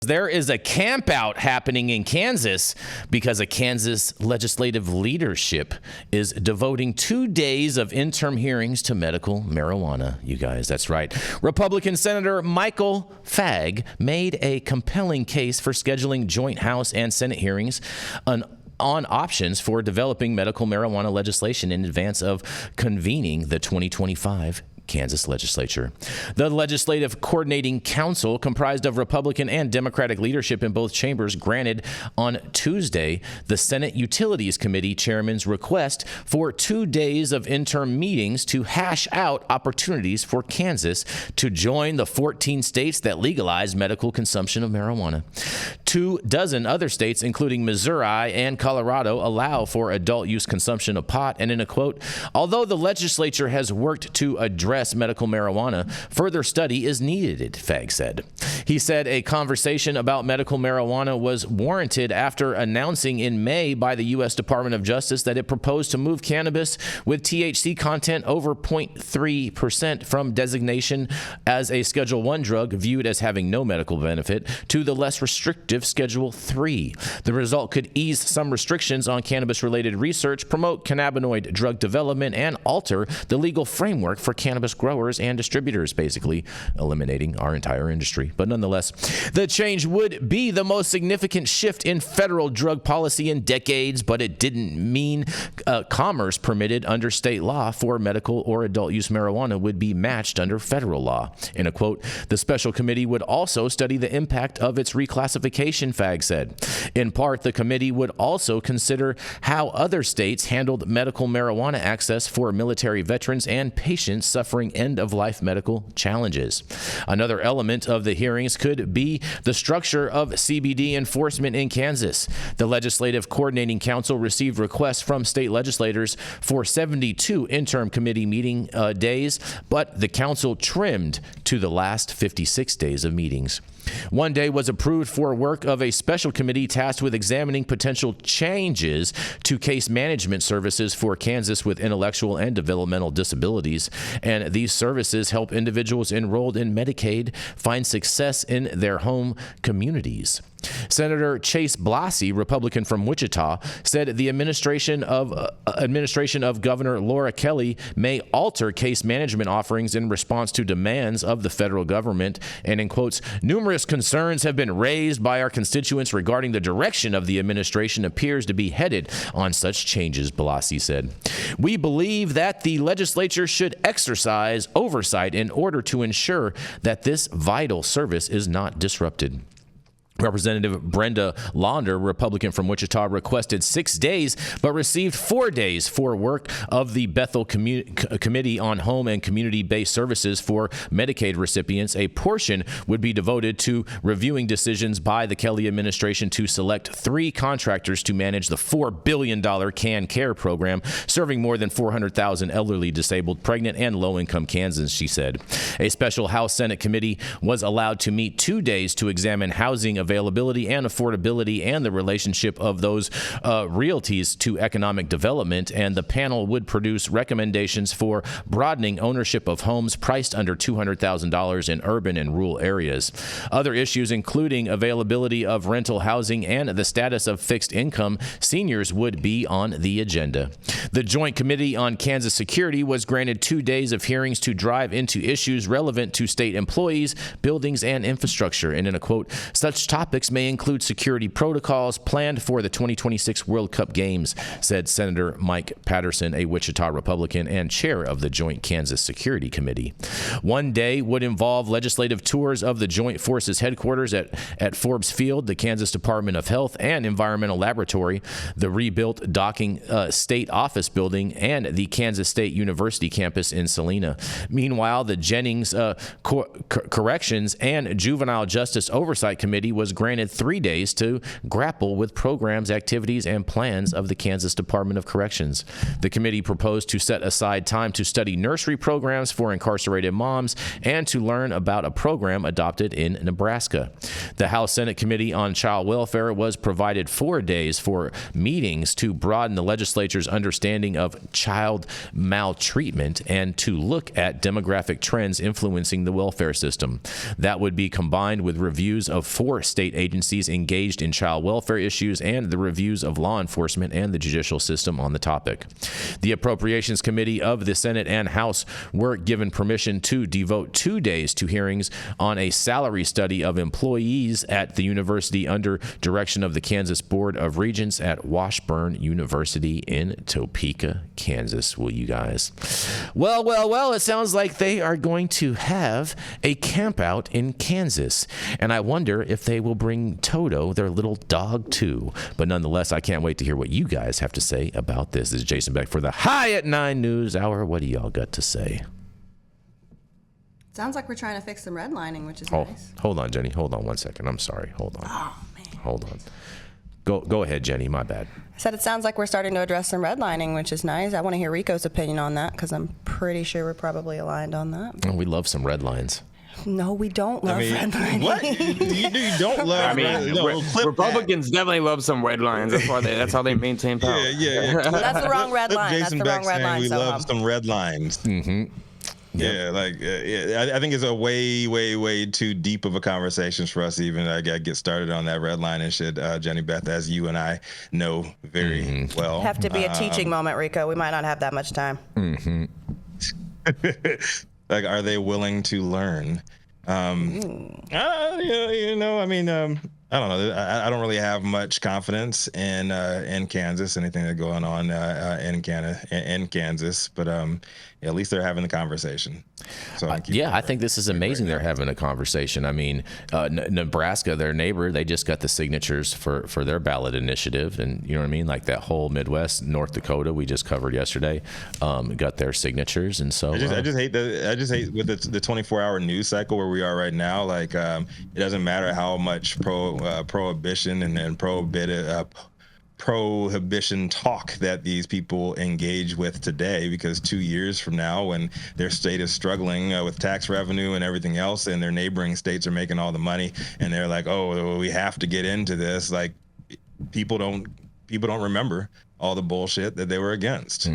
There is a campout happening in Kansas because a Kansas legislative leadership is devoting 2 days of interim hearings to medical marijuana. You guys, that's right. Republican Senator Michael Fagg made a compelling case for scheduling joint House and Senate hearings on options for developing medical marijuana legislation in advance of convening the 2025 Kansas legislature. The Legislative Coordinating Council, comprised of Republican and Democratic leadership in both chambers, granted on Tuesday the Senate Utilities Committee chairman's request for 2 days of interim meetings to hash out opportunities for Kansas to join the 14 states that legalize medical consumption of marijuana. 24 other states, including Missouri and Colorado, allow for adult use consumption of pot. And in a quote, although the legislature has worked to address medical marijuana, further study is needed, Fagg said. He said a conversation about medical marijuana was warranted after announcing in May by the U.S. Department of Justice that it proposed to move cannabis with THC content over 0.3% from designation as a Schedule I drug viewed as having no medical benefit to the less restrictive Schedule III. The result could ease some restrictions on cannabis-related research, promote cannabinoid drug development, and alter the legal framework for cannabis growers and distributors, basically eliminating our entire industry. But nonetheless, the change would be the most significant shift in federal drug policy in decades, but it didn't mean commerce permitted under state law for medical or adult use marijuana would be matched under federal law. In a quote, the special committee would also study the impact of its reclassification, Fagg said. In part, the committee would also consider how other states handled medical marijuana access for military veterans and patients suffering end-of-life medical challenges. Another element of the hearings could be the structure of CBD enforcement in Kansas. The Legislative Coordinating Council received requests from state legislators for 72 interim committee meeting days, but the council trimmed to the last 56 days of meetings. 1 day was approved for work of a special committee tasked with examining potential changes to case management services for Kansas with intellectual and developmental disabilities. And these services help individuals enrolled in Medicaid find success in their home communities. Senator Chase Blassie, Republican from Wichita, said the administration of Governor Laura Kelly may alter case management offerings in response to demands of the federal government. And in quotes, numerous concerns have been raised by our constituents regarding the direction of the administration appears to be headed on such changes, Blassie said. We believe that the legislature should exercise oversight in order to ensure that this vital service is not disrupted. Representative Brenda Launder, Republican from Wichita, requested 6 days but received 4 days for work of the Bethel Committee on Home and Community-Based Services for Medicaid recipients. A portion would be devoted to reviewing decisions by the Kelly administration to select 3 contractors to manage the $4 billion Can Care program, serving more than 400,000 elderly, disabled, pregnant, and low-income Kansans, she said. A special House-Senate committee was allowed to meet 2 days to examine housing availability and affordability and the relationship of those realties to economic development, and the panel would produce recommendations for broadening ownership of homes priced under $200,000 in urban and rural areas. Other issues, including availability of rental housing and the status of fixed income seniors, would be on the agenda. The Joint Committee on Kansas Security was granted 2 days of hearings to drive into issues relevant to state employees, buildings, and infrastructure. And in a quote, such topics may include security protocols planned for the 2026 World Cup Games, said Senator Mike Patterson, a Wichita Republican and chair of the Joint Kansas Security Committee. 1 day would involve legislative tours of the Joint Forces headquarters at Forbes Field, the Kansas Department of Health and Environmental Laboratory, the rebuilt Docking State Office Building, and the Kansas State University campus in Salina. Meanwhile, the Jennings Corrections and Juvenile Justice Oversight Committee was granted 3 days to grapple with programs, activities, and plans of the Kansas Department of Corrections. The committee proposed to set aside time to study nursery programs for incarcerated moms and to learn about a program adopted in Nebraska. The House-Senate Committee on Child Welfare was provided 4 days for meetings to broaden the legislature's understanding of child maltreatment and to look at demographic trends influencing the welfare system. That would be combined with reviews of 4 state agencies engaged in child welfare issues and the reviews of law enforcement and the judicial system on the topic. The Appropriations Committee of the Senate and House were given permission to devote 2 days to hearings on a salary study of employees at the university under direction of the Kansas Board of Regents at Washburn University in Topeka, Kansas. Will you guys? Well, it sounds like they are going to have a camp out in Kansas. And I wonder if they will bring Toto, their little dog, too. But nonetheless, I can't wait to hear what you guys have to say about this. This is Jason Beck for the High at 9 News Hour. What do y'all got to say? Sounds like we're trying to fix some redlining, which is nice. Hold on, Jenny. Hold on 1 second. I'm sorry. Hold on. Oh, man. Hold on. Go ahead, Jenny. My bad. I said it sounds like we're starting to address some redlining, which is nice. I want to hear Rico's opinion on that because I'm pretty sure we're probably aligned on that. Oh, we love some red lines. No, we don't love redlining. What? You don't love Republicans definitely love some red lines. That's how they maintain power. Yeah. That's the wrong red line. Jason That's the wrong red line. We love some red lines. Mm-hmm. Yeah, I think it's a way too deep of a conversation for us to even get started on that red line and shit. Jenny Beth, as you and I know very well. Have to be a teaching moment, Rico. We might not have that much time. Mm-hmm. Like, are they willing to learn? I don't know. I don't really have much confidence in Kansas, anything that's going on in Kansas, but at least they're having the conversation. So I think this is amazing. They're having a conversation. I mean, Nebraska, their neighbor, they just got the signatures for their ballot initiative, and you know what I mean. Like that whole Midwest, North Dakota, we just covered yesterday, got their signatures, and so I just hate with the 24-hour news cycle where we are right now. Like it doesn't matter how much prohibition and prohibition talk that these people engage with today, because 2 years from now, when their state is struggling with tax revenue and everything else, and their neighboring states are making all the money, and they're like, oh, we have to get into this. Like people don't remember all the bullshit that they were against.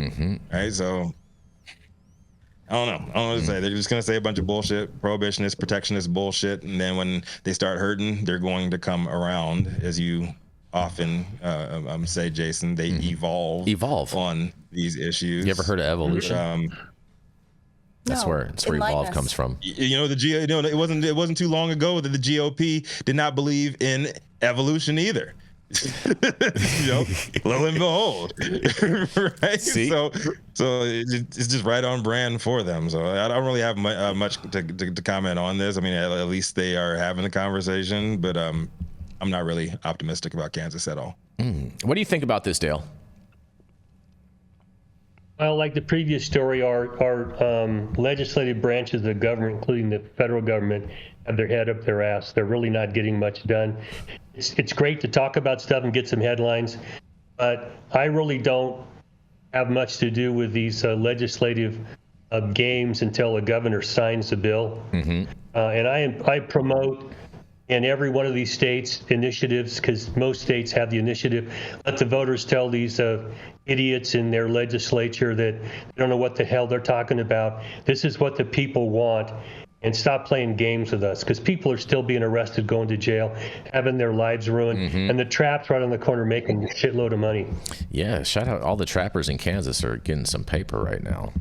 Right? So I don't know what to say. They're just going to say a bunch of bullshit, prohibitionist, protectionist bullshit, and then when they start hurting, they're going to come around, as you often say, Jason. They evolve on these issues. You ever heard of evolution? That's where evolve comes from. It wasn't too long ago that the GOP did not believe in evolution either. Lo and behold, right? See? So it's just right on brand for them. So I don't really have much to comment on this. I mean, at least they are having the conversation, but I'm not really optimistic about Kansas at all. What do you think about this, Dale? Well, like the previous story, our legislative branches of the government, including the federal government, have their head up their ass. They're really not getting much done. It's great to talk about stuff and get some headlines, but I really don't have much to do with these legislative games until the governor signs the bill. And I promote in every one of these states initiatives, because most states have the initiative. Let the voters tell these idiots in their legislature that they don't know what the hell they're talking about. This is what the people want. And stop playing games with us, because people are still being arrested, going to jail, having their lives ruined, and the traps right on the corner making a shitload of money. Yeah, shout out all the trappers in Kansas are getting some paper right now.